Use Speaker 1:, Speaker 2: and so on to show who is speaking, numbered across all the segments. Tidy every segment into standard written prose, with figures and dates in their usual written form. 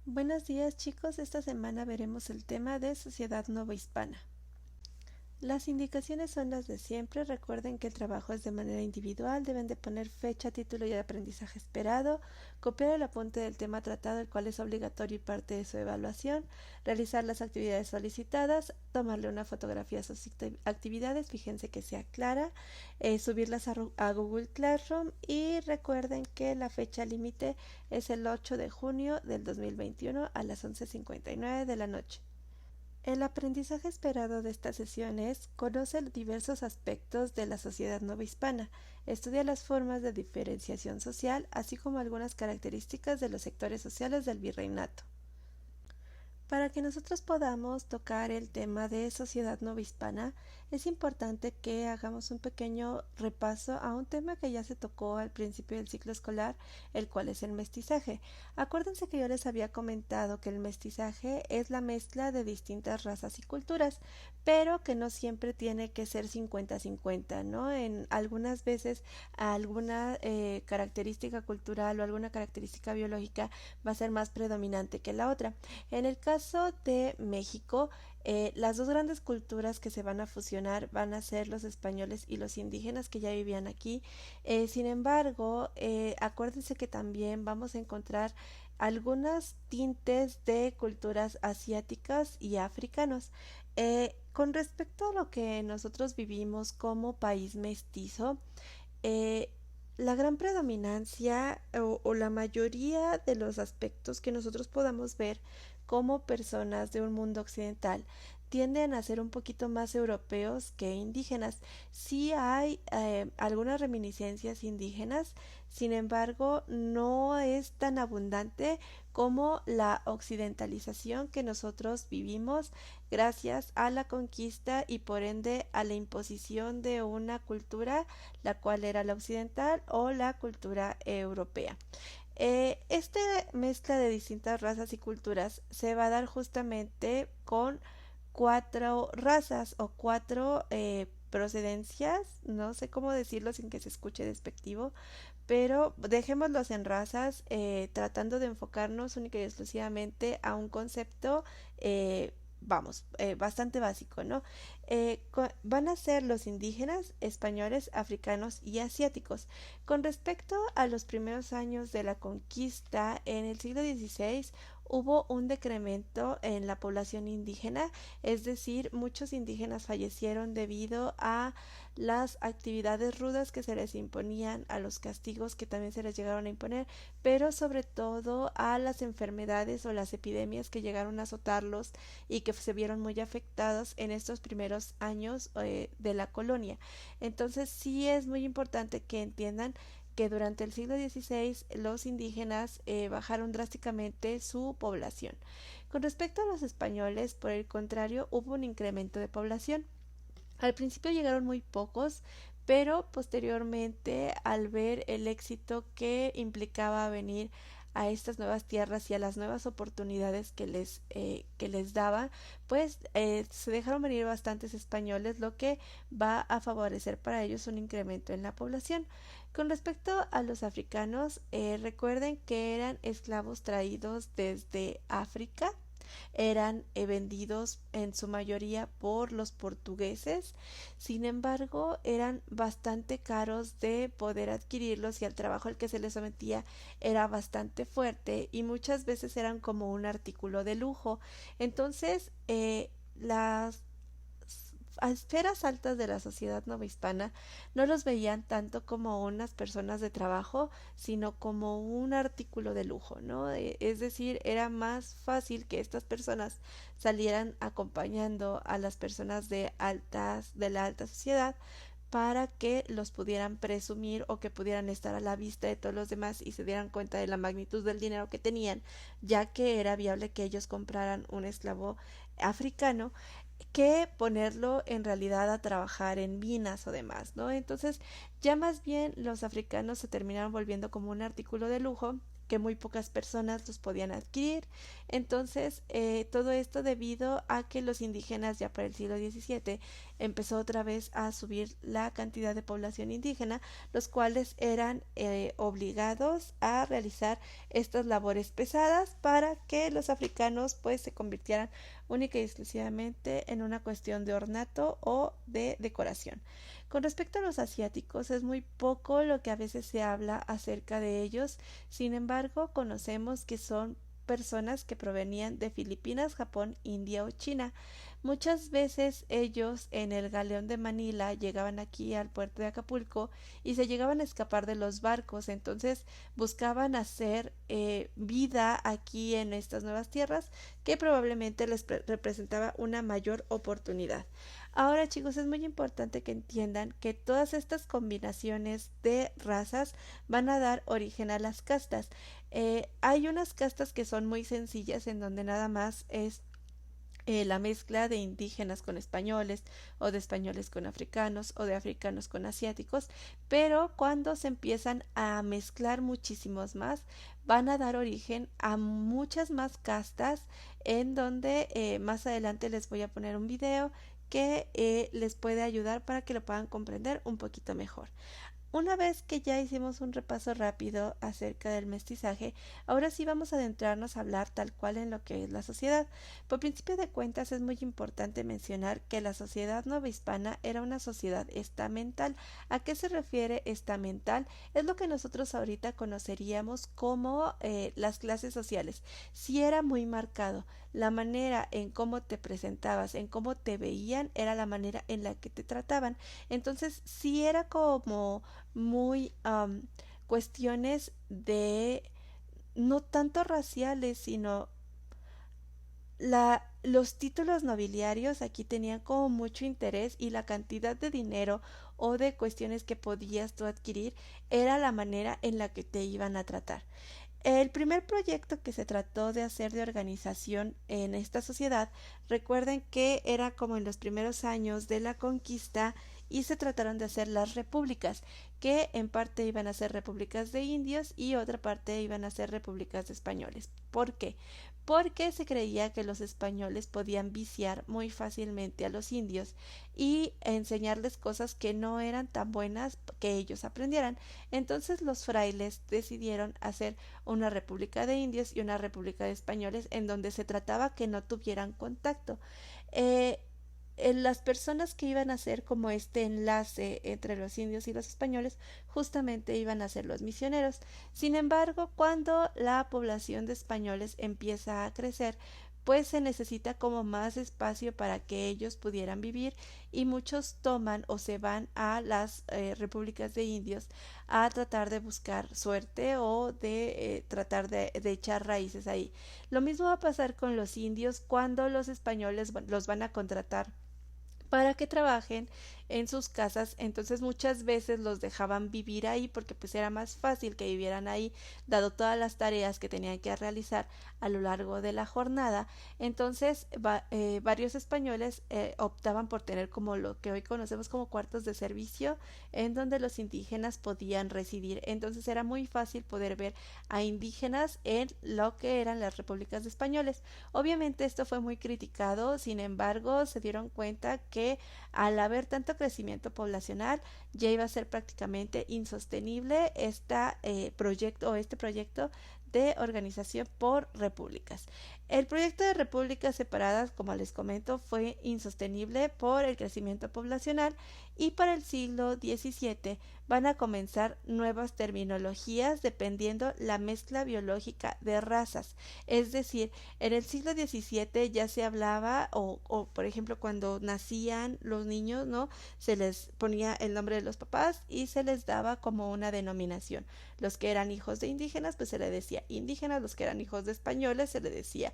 Speaker 1: Buenos días chicos, esta semana veremos el tema de Sociedad Novohispana. Las indicaciones son las de siempre. Recuerden que el trabajo es de manera individual, deben de poner fecha, título y aprendizaje esperado, copiar el apunte del tema tratado, el cual es obligatorio y parte de su evaluación, realizar las actividades solicitadas, tomarle una fotografía a sus actividades, fíjense que sea clara, subirlas a Google Classroom y recuerden que la fecha límite es el 8 de junio del 2021 a las 11:59 de la noche. El aprendizaje esperado de esta sesión es: conoce diversos aspectos de la sociedad novohispana, estudia las formas de diferenciación social, así como algunas características de los sectores sociales del virreinato. Para que nosotros podamos tocar el tema de sociedad novohispana, es importante que hagamos un pequeño repaso a un tema que ya se tocó al principio del ciclo escolar, el cual es el mestizaje. Acuérdense que yo les había comentado que el mestizaje es la mezcla de distintas razas y culturas, pero que no siempre tiene que ser 50-50, ¿no? En algunas veces alguna característica cultural o alguna característica biológica va a ser más predominante que la otra. En el caso de México, las dos grandes culturas que se van a fusionar van a ser los españoles y los indígenas que ya vivían aquí. Sin embargo, acuérdense que también vamos a encontrar algunos tintes de culturas asiáticas y africanos. Con respecto a lo que nosotros vivimos como país mestizo, eh, la gran predominancia o la mayoría de los aspectos que nosotros podamos ver como personas de un mundo occidental tienden a ser un poquito más europeos que indígenas. Sí hay algunas reminiscencias indígenas, sin embargo, no es tan abundante como la occidentalización que nosotros vivimos gracias a la conquista y por ende a la imposición de una cultura, la cual era la occidental o la cultura europea. Esta mezcla de distintas razas y culturas se va a dar justamente con cuatro razas o cuatro procedencias, no sé cómo decirlo sin que se escuche despectivo, pero dejémoslos en razas, tratando de enfocarnos única y exclusivamente a un concepto, bastante básico, ¿no? Van a ser los indígenas, españoles, africanos y asiáticos. Con respecto a los primeros años de la conquista, en el siglo XVI hubo un decremento en la población indígena, es decir, muchos indígenas fallecieron debido a las actividades rudas que se les imponían, a los castigos que también se les llegaron a imponer, pero sobre todo a las enfermedades o las epidemias que llegaron a azotarlos y que se vieron muy afectados en estos primeros años de la colonia. Entonces sí es muy importante que entiendan que durante el siglo XVI los indígenas bajaron drásticamente su población. Con respecto a los españoles, por el contrario, hubo un incremento de población. Al principio llegaron muy pocos, pero posteriormente, al ver el éxito que implicaba venir a estas nuevas tierras y a las nuevas oportunidades que les daba, pues se dejaron venir bastantes españoles, lo que va a favorecer para ellos un incremento en la población. Con respecto a los africanos, recuerden que eran esclavos traídos desde África, eran vendidos en su mayoría por los portugueses, sin embargo eran bastante caros de poder adquirirlos y el trabajo al que se les sometía era bastante fuerte y muchas veces eran como un artículo de lujo. Entonces las esferas altas de la sociedad novohispana no los veían tanto como unas personas de trabajo, sino como un artículo de lujo, ¿no? Es decir, era más fácil que estas personas salieran acompañando a las personas de la alta sociedad para que los pudieran presumir o que pudieran estar a la vista de todos los demás y se dieran cuenta de la magnitud del dinero que tenían, ya que era viable que ellos compraran un esclavo africano que ponerlo en realidad a trabajar en minas o demás, ¿no? Entonces, ya más bien los africanos se terminaron volviendo como un artículo de lujo que muy pocas personas los podían adquirir. Entonces, todo esto debido a que los indígenas ya para el siglo XVII empezó otra vez a subir la cantidad de población indígena, los cuales eran obligados a realizar estas labores pesadas para que los africanos pues se convirtieran única y exclusivamente en una cuestión de ornato o de decoración. Con respecto a los asiáticos, es muy poco lo que a veces se habla acerca de ellos. Sin embargo, conocemos que son personas que provenían de Filipinas, Japón, India o China. Muchas veces ellos en el galeón de Manila llegaban aquí al puerto de Acapulco y se llegaban a escapar de los barcos, entonces buscaban hacer vida aquí en estas nuevas tierras que probablemente les representaba una mayor oportunidad. Ahora, chicos, es muy importante que entiendan que todas estas combinaciones de razas van a dar origen a las castas. Hay unas castas que son muy sencillas en donde nada más es la mezcla de indígenas con españoles o de españoles con africanos o de africanos con asiáticos, pero cuando se empiezan a mezclar muchísimos más, van a dar origen a muchas más castas en donde más adelante les voy a poner un video que les puede ayudar para que lo puedan comprender un poquito mejor. Una vez que ya hicimos un repaso rápido acerca del mestizaje, ahora sí vamos a adentrarnos a hablar tal cual en lo que es la sociedad. Por principio de cuentas es muy importante mencionar que la sociedad novohispana era una sociedad estamental. ¿A qué se refiere estamental? Es lo que nosotros ahorita conoceríamos como las clases sociales. Sí era muy marcado. La manera en cómo te presentabas, en cómo te veían, era la manera en la que te trataban. Entonces sí era como muy cuestiones de no tanto raciales, sino los títulos nobiliarios aquí tenían como mucho interés y la cantidad de dinero o de cuestiones que podías tú adquirir era la manera en la que te iban a tratar. El primer proyecto que se trató de hacer de organización en esta sociedad, recuerden que era como en los primeros años de la conquista y se trataron de hacer las repúblicas, que en parte iban a ser repúblicas de indios y otra parte iban a ser repúblicas de españoles. ¿Por qué? Porque se creía que los españoles podían viciar muy fácilmente a los indios y enseñarles cosas que no eran tan buenas que ellos aprendieran. Entonces los frailes decidieron hacer una república de indios y una república de españoles en donde se trataba que no tuvieran contacto. Las personas que iban a hacer como este enlace entre los indios y los españoles justamente iban a ser los misioneros. Sin embargo, cuando la población de españoles empieza a crecer, pues se necesita como más espacio para que ellos pudieran vivir y muchos toman o se van a las repúblicas de indios a tratar de buscar suerte o de tratar de echar raíces ahí. Lo mismo va a pasar con los indios cuando los españoles los van a contratar para que trabajen en sus casas, entonces muchas veces los dejaban vivir ahí porque pues era más fácil que vivieran ahí dado todas las tareas que tenían que realizar a lo largo de la jornada. Entonces varios españoles optaban por tener como lo que hoy conocemos como cuartos de servicio en donde los indígenas podían residir. Entonces era muy fácil poder ver a indígenas en lo que eran las repúblicas de españoles. Obviamente esto fue muy criticado, sin embargo se dieron cuenta que al haber tanto crecimiento poblacional ya iba a ser prácticamente insostenible este proyecto de organización por repúblicas. El proyecto de repúblicas separadas, como les comento, fue insostenible por el crecimiento poblacional y para el siglo XVII van a comenzar nuevas terminologías dependiendo la mezcla biológica de razas. Es decir, en el siglo XVII ya se hablaba o por ejemplo cuando nacían los niños, ¿no? Se les ponía el nombre de los papás y se les daba como una denominación. Los que eran hijos de indígenas pues se les decía indígenas, los que eran hijos de españoles se les decía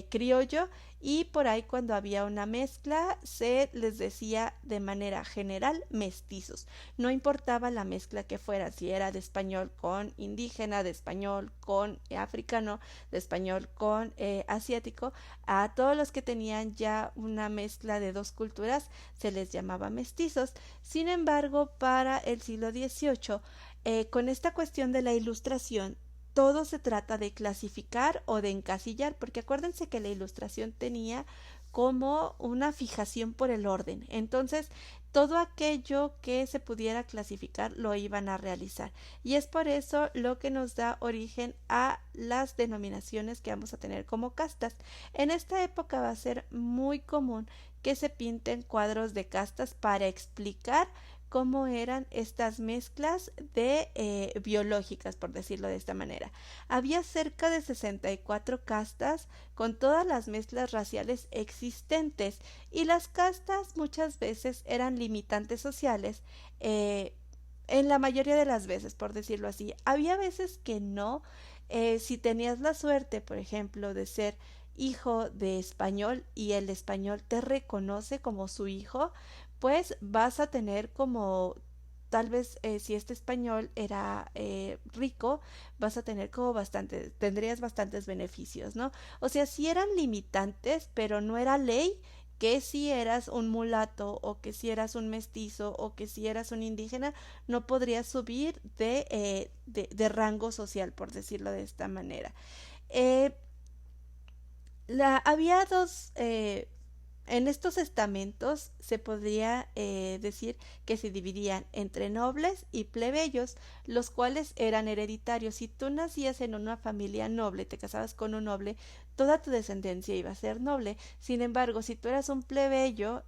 Speaker 1: criollo y por ahí cuando había una mezcla se les decía de manera general mestizos. No importaba la mezcla que fuera, si era de español con indígena, de español con africano, de español con asiático, a todos los que tenían ya una mezcla de dos culturas se les llamaba mestizos. Sin embargo, para el siglo XVIII, con esta cuestión de la ilustración, todo se trata de clasificar o de encasillar, porque acuérdense que la ilustración tenía como una fijación por el orden. Entonces, todo aquello que se pudiera clasificar lo iban a realizar. Y es por eso lo que nos da origen a las denominaciones que vamos a tener como castas. En esta época va a ser muy común que se pinten cuadros de castas para explicar cómo eran estas mezclas de biológicas, por decirlo de esta manera. Había cerca de 64 castas con todas las mezclas raciales existentes, y las castas muchas veces eran limitantes sociales, en la mayoría de las veces, por decirlo así. Había veces que no. Si tenías la suerte, por ejemplo, de ser hijo de español y el español te reconoce como su hijo, pues vas a tener como tal vez, si este español era rico, vas a tener como bastante, tendrías bastantes beneficios, ¿no? O sea, sí eran limitantes, pero no era ley que si eras un mulato o que si eras un mestizo o que si eras un indígena, no podrías subir de rango social, por decirlo de esta manera. Eh, había en estos estamentos se podría decir que se dividían entre nobles y plebeyos, los cuales eran hereditarios. Si tú nacías en una familia noble, te casabas con un noble, toda tu descendencia iba a ser noble. Sin embargo, si tú eras un plebeyo,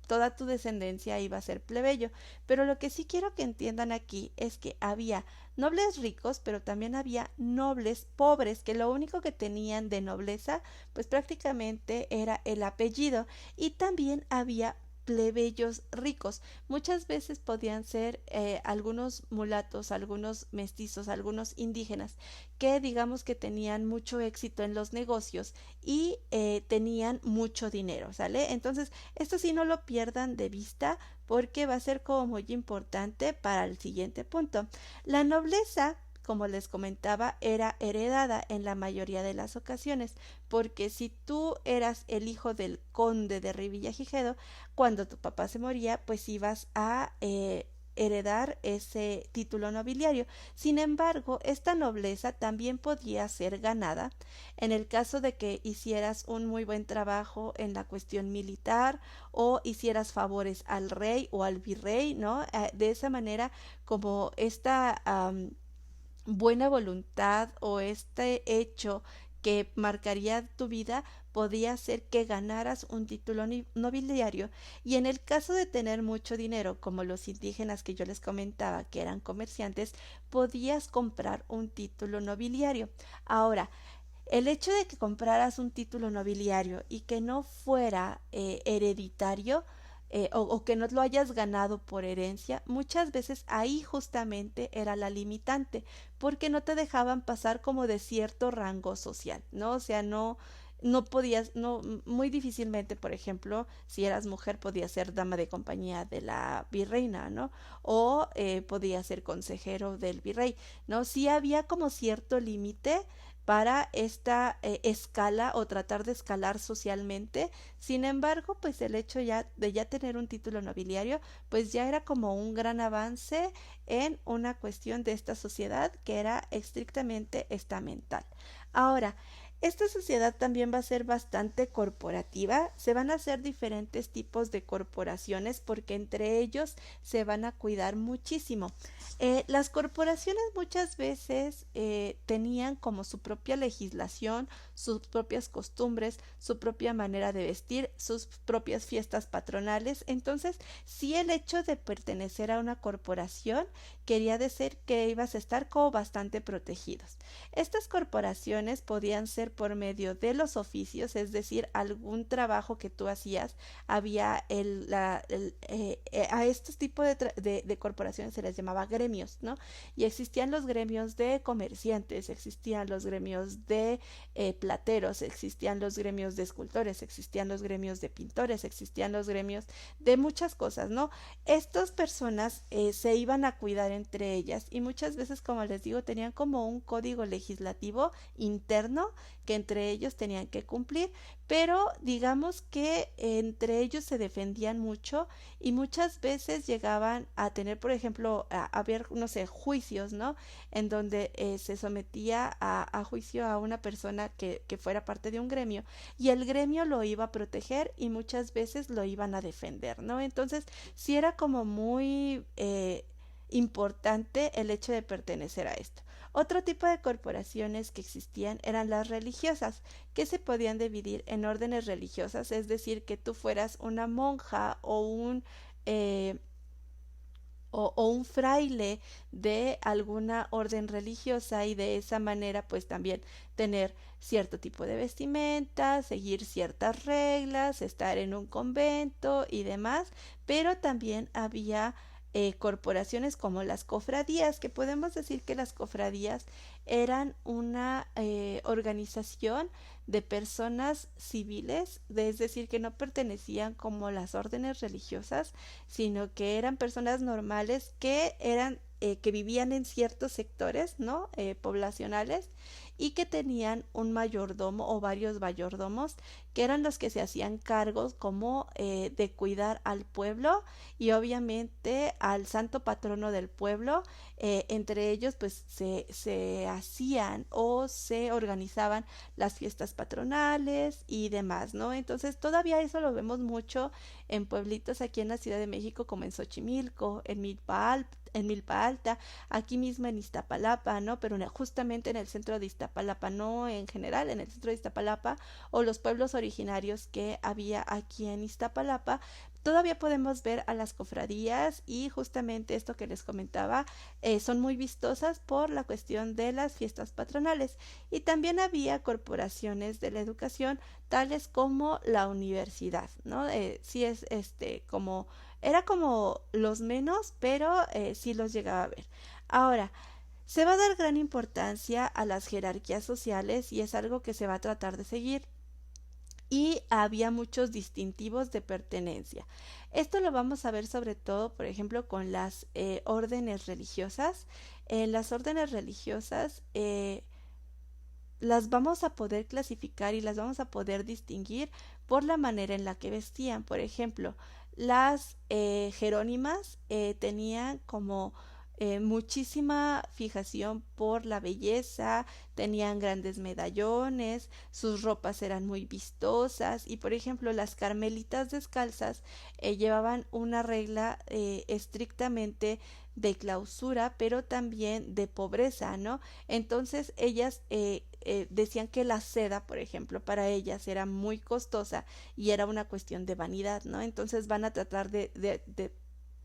Speaker 1: toda tu descendencia iba a ser plebeyo. Pero lo que sí quiero que entiendan aquí es que había nobles ricos, pero también había nobles pobres, que lo único que tenían de nobleza, pues prácticamente era el apellido. Y también había plebeyos ricos. Muchas veces podían ser algunos mulatos, algunos mestizos, algunos indígenas, que digamos que tenían mucho éxito en los negocios y tenían mucho dinero, ¿sale? Entonces, esto sí no lo pierdan de vista, porque va a ser como muy importante para el siguiente punto. La nobleza, como les comentaba, era heredada en la mayoría de las ocasiones, porque si tú eras el hijo del conde de Revillagigedo, cuando tu papá se moría, pues ibas a heredar ese título nobiliario. Sin embargo, esta nobleza también podía ser ganada en el caso de que hicieras un muy buen trabajo en la cuestión militar o hicieras favores al rey o al virrey, ¿no? De esa manera, como esta buena voluntad o este hecho que marcaría tu vida podía hacer que ganaras un título nobiliario. Y en el caso de tener mucho dinero, como los indígenas que yo les comentaba que eran comerciantes, podías comprar un título nobiliario. Ahora, el hecho de que compraras un título nobiliario y que no fuera hereditario, o que no lo hayas ganado por herencia, muchas veces ahí justamente era la limitante, porque no te dejaban pasar como de cierto rango social, ¿no? O sea, no podías, no, muy difícilmente, por ejemplo, si eras mujer, podías ser dama de compañía de la virreina, ¿no? O podías ser consejero del virrey, ¿no? Sí había como cierto límite para esta escala o tratar de escalar socialmente. Sin embargo, pues el hecho de ya tener un título nobiliario, pues ya era como un gran avance en una cuestión de esta sociedad que era estrictamente estamental. Ahora, esta sociedad también va a ser bastante corporativa. Se van a hacer diferentes tipos de corporaciones porque entre ellos se van a cuidar muchísimo. Las corporaciones muchas veces tenían como su propia legislación, sus propias costumbres, su propia manera de vestir, sus propias fiestas patronales. Entonces, sí, el hecho de pertenecer a una corporación quería decir que ibas a estar como bastante protegidos. Estas corporaciones podían ser por medio de los oficios, es decir, algún trabajo que tú hacías. Había a estos tipos de corporaciones se les llamaba gremios, ¿no? Y existían los gremios de comerciantes, existían los gremios de plateros, existían los gremios de escultores, existían los gremios de pintores, existían los gremios de muchas cosas, ¿no? Estas personas se iban a cuidar entre ellas y muchas veces, como les digo, tenían como un código legislativo interno que entre ellos tenían que cumplir, pero digamos que entre ellos se defendían mucho y muchas veces llegaban a tener, por ejemplo, a haber, no sé, juicios, ¿no? En donde se sometía a juicio a una persona que fuera parte de un gremio y el gremio lo iba a proteger y muchas veces lo iban a defender, ¿no? Entonces, sí era como muy importante el hecho de pertenecer a esto. Otro tipo de corporaciones que existían eran las religiosas, que se podían dividir en órdenes religiosas, es decir, que tú fueras una monja eh, o un fraile de alguna orden religiosa y de esa manera pues también tener cierto tipo de vestimenta, seguir ciertas reglas, estar en un convento y demás, pero también había corporaciones como las cofradías, que podemos decir que las cofradías eran una organización de personas civiles, es decir, que no pertenecían como las órdenes religiosas, sino que eran personas normales que eran que vivían en ciertos sectores, ¿no? Poblacionales y que tenían un mayordomo o varios mayordomos que eran los que se hacían cargos como de cuidar al pueblo y obviamente al santo patrono del pueblo. Entre ellos pues se hacían o se organizaban las fiestas patronales y demás, ¿no? Entonces todavía eso lo vemos mucho en pueblitos aquí en la Ciudad de México como en Xochimilco, en Milpa Alta, aquí mismo en Iztapalapa, ¿no? Pero justamente en el centro de Iztapalapa, no en general, en el centro de Iztapalapa o los pueblos originarios que había aquí en Iztapalapa, todavía podemos ver a las cofradías y justamente esto que les comentaba, son muy vistosas por la cuestión de las fiestas patronales y también había corporaciones de la educación tales como la universidad, ¿no? Sí es como era como los menos, pero sí los llegaba a ver. Ahora, se va a dar gran importancia a las jerarquías sociales y es algo que se va a tratar de seguir. Y había muchos distintivos de pertenencia. Esto lo vamos a ver sobre todo, por ejemplo, con las órdenes religiosas. En las órdenes religiosas las vamos a poder clasificar y las vamos a poder distinguir por la manera en la que vestían. Por ejemplo, las jerónimas tenían como muchísima fijación por la belleza, tenían grandes medallones, sus ropas eran muy vistosas y por ejemplo las carmelitas descalzas llevaban una regla estrictamente de clausura, pero también de pobreza, ¿no? Entonces ellas decían que la seda, por ejemplo, para ellas era muy costosa y era una cuestión de vanidad, ¿no? Entonces van a tratar de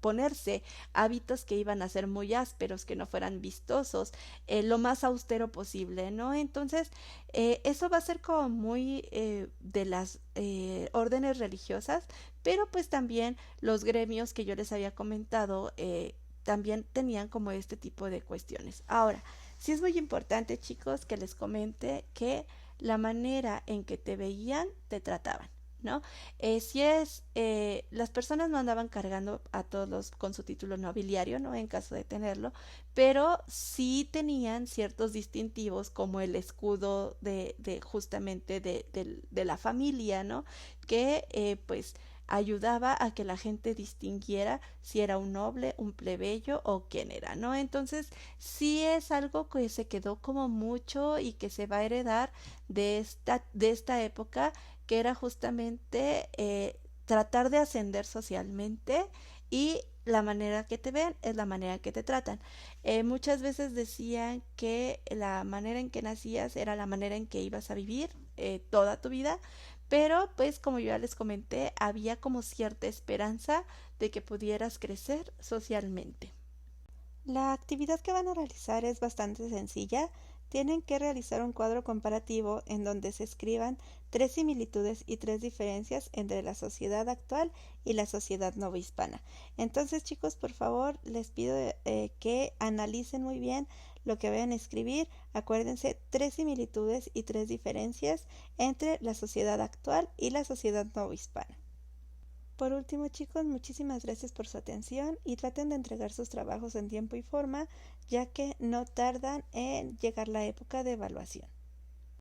Speaker 1: ponerse hábitos que iban a ser muy ásperos, que no fueran vistosos, lo más austero posible, ¿no? Entonces, eso va a ser como muy de las órdenes religiosas, pero pues también los gremios que yo les había comentado, también tenían como este tipo de cuestiones. Ahora, sí es muy importante, chicos, que les comente que la manera en que te veían, te trataban, ¿no? Si es, las personas no andaban cargando a todos con su título nobiliario, ¿no? En caso de tenerlo, pero sí tenían ciertos distintivos como el escudo de justamente de la familia, ¿no? Que pues ayudaba a que la gente distinguiera si era un noble, un plebeyo o quién era, ¿no? Entonces, sí es algo que se quedó como mucho y que se va a heredar de esta época, que era justamente tratar de ascender socialmente y la manera que te ven es la manera que te tratan. Muchas veces decían que la manera en que nacías era la manera en que ibas a vivir toda tu vida, pero pues como yo ya les comenté, había como cierta esperanza de que pudieras crecer socialmente. La actividad que van a realizar es bastante sencilla. Tienen que realizar un cuadro comparativo en donde se escriban 3 similitudes y 3 diferencias entre la sociedad actual y la sociedad novohispana. Entonces, chicos, por favor, les pido que analicen muy bien lo que vayan a escribir. Acuérdense, 3 similitudes y 3 diferencias entre la sociedad actual y la sociedad novohispana. Por último, chicos, muchísimas gracias por su atención y traten de entregar sus trabajos en tiempo y forma, ya que no tardan en llegar la época de evaluación.